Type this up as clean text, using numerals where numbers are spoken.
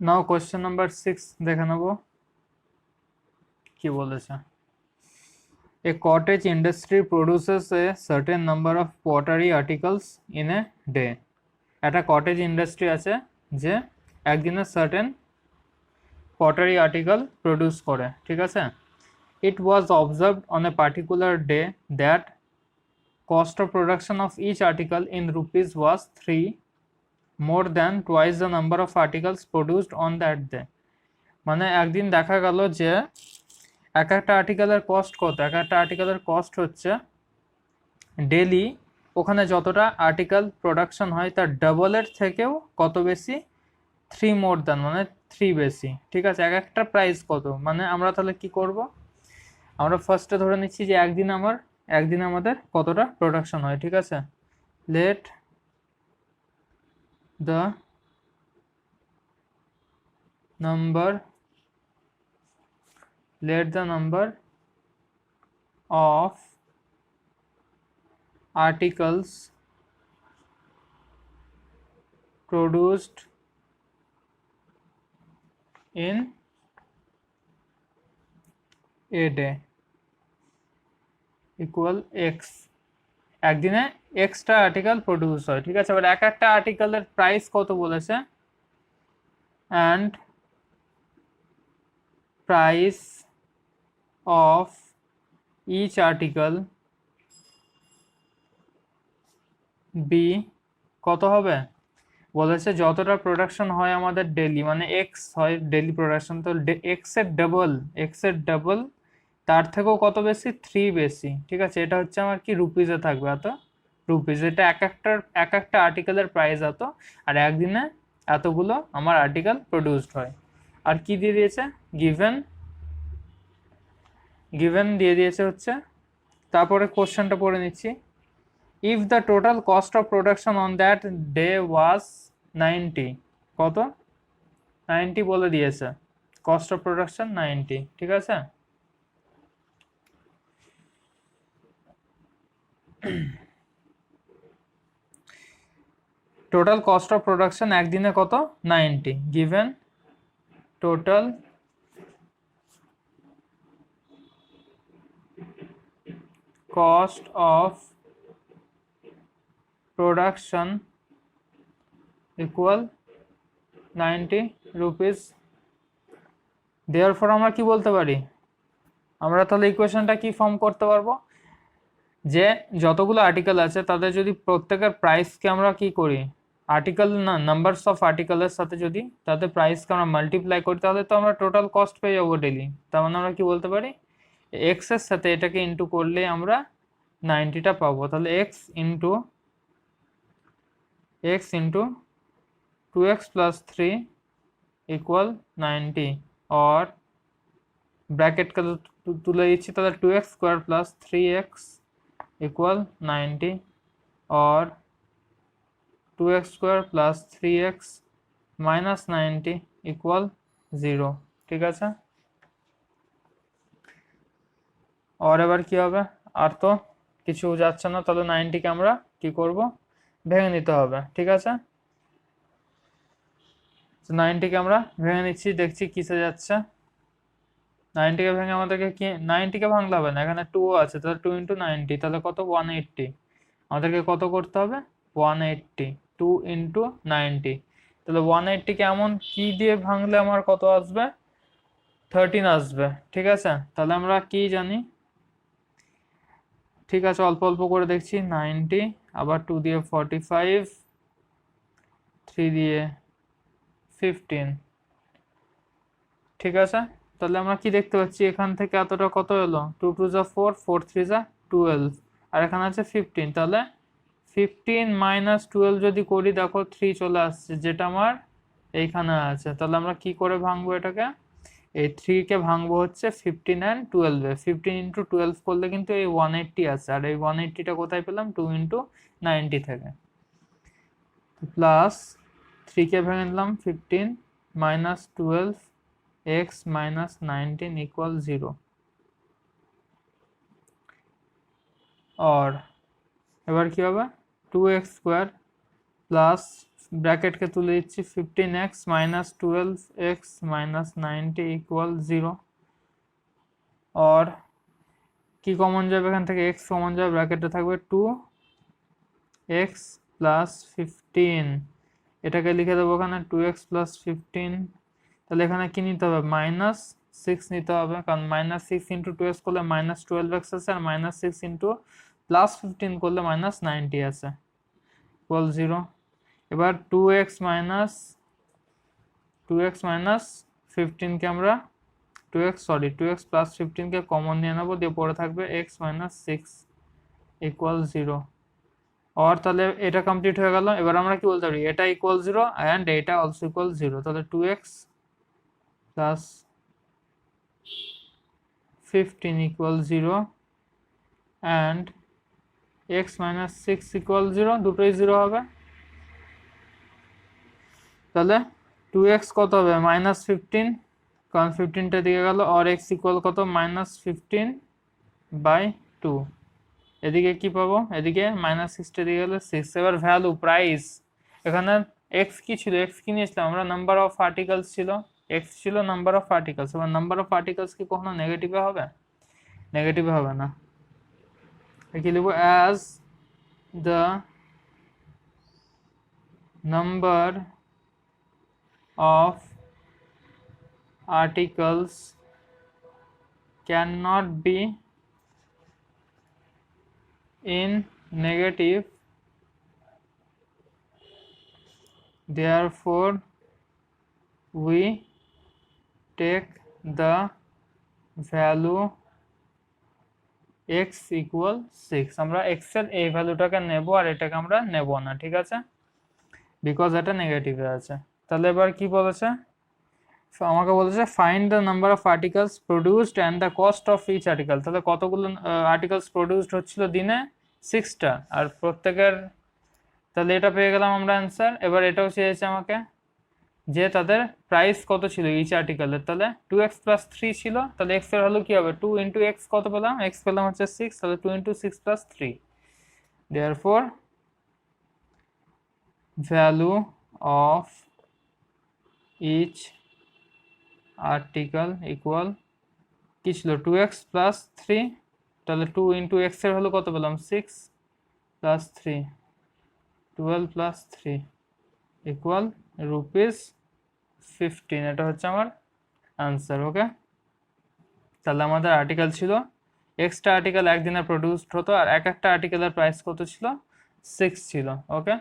নাও question number 6 দেখে নেব কি বলেছে। A cottage industry produces a certain number of pottery articles in a day. একটা কটেজ ইন্ডাস্ট্রি আছে যে একদিনে সার্টেন পটারি আর্টিকেল প্রডিউস করে, ঠিক আছে। It was observed on a particular day that cost of production of each article in rupees was 3 more than twice the number of articles produced on that day. মানে একদিন দেখা গেল যে এক একটা আর্টিকেলের কস্ট কত, এক একটা আর্টিকেলের কস্ট হচ্ছে ডেলি ওখানে যতটা আর্টিকেল প্রোডাকশন হয় তার ডাবলের থেকেও কত বেশি, 3 মোর দ্যান মানে 3 বেশি, ঠিক আছে। এক একটা প্রাইস কত, মানে আমরা তাহলে কি করব, আমরা ফার্স্টে ধরে নিচ্ছি যে একদিন আমাদের কতটা প্রোডাকশন হয়, ঠিক আছে। Let the number of articles produced in a day equal x. একদিনে এক্সট্রা আর্টিকেল প্রডিউস হয়, ঠিক আছে। এবার এক একটা আর্টিকেলের প্রাইস কত বলেছে, and price of each article be কত হবে বলেছে, যতটা প্রোডাকশন হয় আমাদের ডেলি, মানে এক্স হয় ডেলি প্রোডাকশন, তো এক্সের ডাবল তার থেকেও কত বেশি, 3 বেশি, ঠিক আছে। এটা হচ্ছে আমার কি রুপিজে থাকবে, এত রুপিজ, এটা এক একটা আর্টিকেলের প্রাইস এত, আর একদিনে এতগুলো আমার আর্টিকেল প্রডিউসড হয়। আর কি দিয়ে দিয়েছে, গিভেন দিয়ে দিয়েছে হচ্ছে। তারপরে কোশ্চেনটা পড়ে নিচ্ছি। If the total cost of production on that day was 90, কত, 90 বলে দিয়েছে, কস্ট অফ প্রোডাকশন 90, ঠিক আছে। টোটাল কস্ট অফ প্রোডাকশন একদিনে কত, 90, given total cost of production equal 90 rupees. Therefore আমরা কি বলতে পারি, আমরা তাহলে ইকুয়েশনটা কি ফর্ম করতে পারবো, যে যতগুলো আর্টিকেল আছে তাদের যদি প্রত্যেকের প্রাইসকে আমরা কি করি, আর্টিকেল না নাম্বারস অফ আর্টিকেলের সাথে যদি তাদের প্রাইসকে আমরা মাল্টিপ্লাই করি, তাহলে তো আমরা টোটাল কস্ট পেয়ে যাবো ডেলি। তার মানে আমরা কি বলতে পারি, এক্স এর সাথে এটাকে ইন্টু করলে আমরা 90টা পাবো। তাহলে x into 2x plus 3 equal 90, और ব্র্যাকেট কে তুলে দিচ্ছি, তাহলে 2x square plus 3x equal 90, और 2x square plus 3x minus 90 equal 0, ঠিক আছে। और এবার কি হবে, আর তো কিছু যাচ্ছে না, তাহলে 90 কে আমরা কি করব, ভেঙে নিতে হবে, ঠিক আছে। তো 90 কে আমরা ভেঙে নিচ্ছি, দেখছি কিসে যাচ্ছে। 90 কে ভেঙে আমাদেরকে কি, 90 কে ভাঙলে হবে না, এখানে 2 আছে, তাহলে 2 ইন্টু 90, তাহলে কত, 180। আমাদেরকে কত করতে হবে, 180, 2 ইন্টু 90, তাহলে 180 কে এমন কি দিয়ে ভাঙলে আমার কত আসবে, 13 আসবে, ঠিক আছে। তাহলে আমরা কি জানি, ঠিক আছে অল্প অল্প করে দেখছি, 90, আবার 2 দিয়ে 45, 3 দিয়ে 15, ঠিক আছে। তাহলে আমরা কি দেখতে পাচ্ছি, এখান থেকে এতটা কত এলো, 2 2 যা 4, 4 3 যা 12, আর এখানে আছে 15, তাহলে 15 মাইনাস 12 যদি করি, দেখো 3 চলে আসছে, যেটা আমার এইখানে আছে। তাহলে আমরা কি করে ভাঙবো এটাকে, এই 3 কে ভাঙবো হচ্ছে 15 অ্যান্ড 12 এ, 15 ইন্টু 12 করলে কিন্তু এই 180 আছে, আর এই 180টা কোথায় পেলাম, 2 ইন্টু 90 থেকে, প্লাস 3 কে ভেঙে নিলাম 15 মাইনাস 12 x মাইনাস 19 ইকুয়াল 0, और এবার কি হবে, 2x স্কোয়ার প্লাস ব্র্যাকেটকে তুলে দিচ্ছি 15x minus 12x minus 90 equal 0 or কি কমন যাবে এখান থেকে x কমন যাবে ব্র্যাকেটে থাকবে 2x plus 15 এটাকে লিখে দেবো এখানে 2x plus 15 তাহলে এখানে কি নিতে হবে -6 নিতে হবে কারণ -6 into 2x করলে -12x আছে আর -6 into +15 করলে -90 আছে equal 0 এবার 2x minus 15 কে আমরা 2x plus 15 কে কমন নিয়ে নেবো দিয়ে পরে থাকবে x minus 6 equal 0 और তাহলে এটা কমপ্লিট হয়ে গেল এবার আমরা কি বলতে পারি এটা ইকুয়াল 0 এন্ড এটা অলসো ইকুয়াল 0 তাহলে 2x plus 15 equal 0 and x minus 6 equal 0 দুটোই 0 হবে তাহলে 2x কত হবে -15 কারণ 15টা দিকে গেল আর x ইকুয়াল কত -15/2 এদিকে কি পাবো এদিকে -6টা দিয়ে গেলে 6 এবার ভ্যালু প্রাইস এখানে x কি ছিল x কি নিয়েছিলাম আমরা নাম্বার অফ আর্টিকেলস ছিল x ছিল নাম্বার অফ আর্টিকেলস এবার নাম্বার অফ আর্টিকেলস কি কখনো নেগেটিভে হবে নেগেটিভে হবে না কি লিখব as the number of articles cannot be in negative therefore we take the value x equal 6 আমরা x এর এই ভ্যালুটাকে নেব আর এটাকে আমরা নেব না ঠিক আছে বিকজ এটা নেগেটিভে আছে তাহলে এবার কি বলেছে আমাকে বলেছে find the number of articles produced and the cost of each article তাহলে কতগুলো আর্টিকেলস প্রোডিউসড হচ্ছিল দিনে 6টা আর প্রত্যেকের তাহলে এটা পেয়ে গেলাম আমরা অ্যান্সার এবার এটাও চেয়েছে আমাকে যে তাদের প্রাইস কত ছিল ইচ আর্টিকেলের তাহলে 2x plus 3 ছিল তাহলে x এর ভ্যালু কি হবে 2 into x কত পেলাম x পেলাম হচ্ছে 6 তাহলে 2 into 6 plus 3 therefore value of each article equal কি ছিল 2x plus 3 তাহলে 2 into x এর ভ্যালু কত পেলাম 6 plus 3 12 plus 3 equal rupees 15 এটা হচ্ছে আমার आंसर ওকে তাহলে আমাদের আর্টিকেল ছিল এক্সট্রা আর্টিকেল একদিনে প্রোডিউসড হতো আর এক একটা আর্টিকেলের প্রাইস কত ছিল 6 ছিল ওকে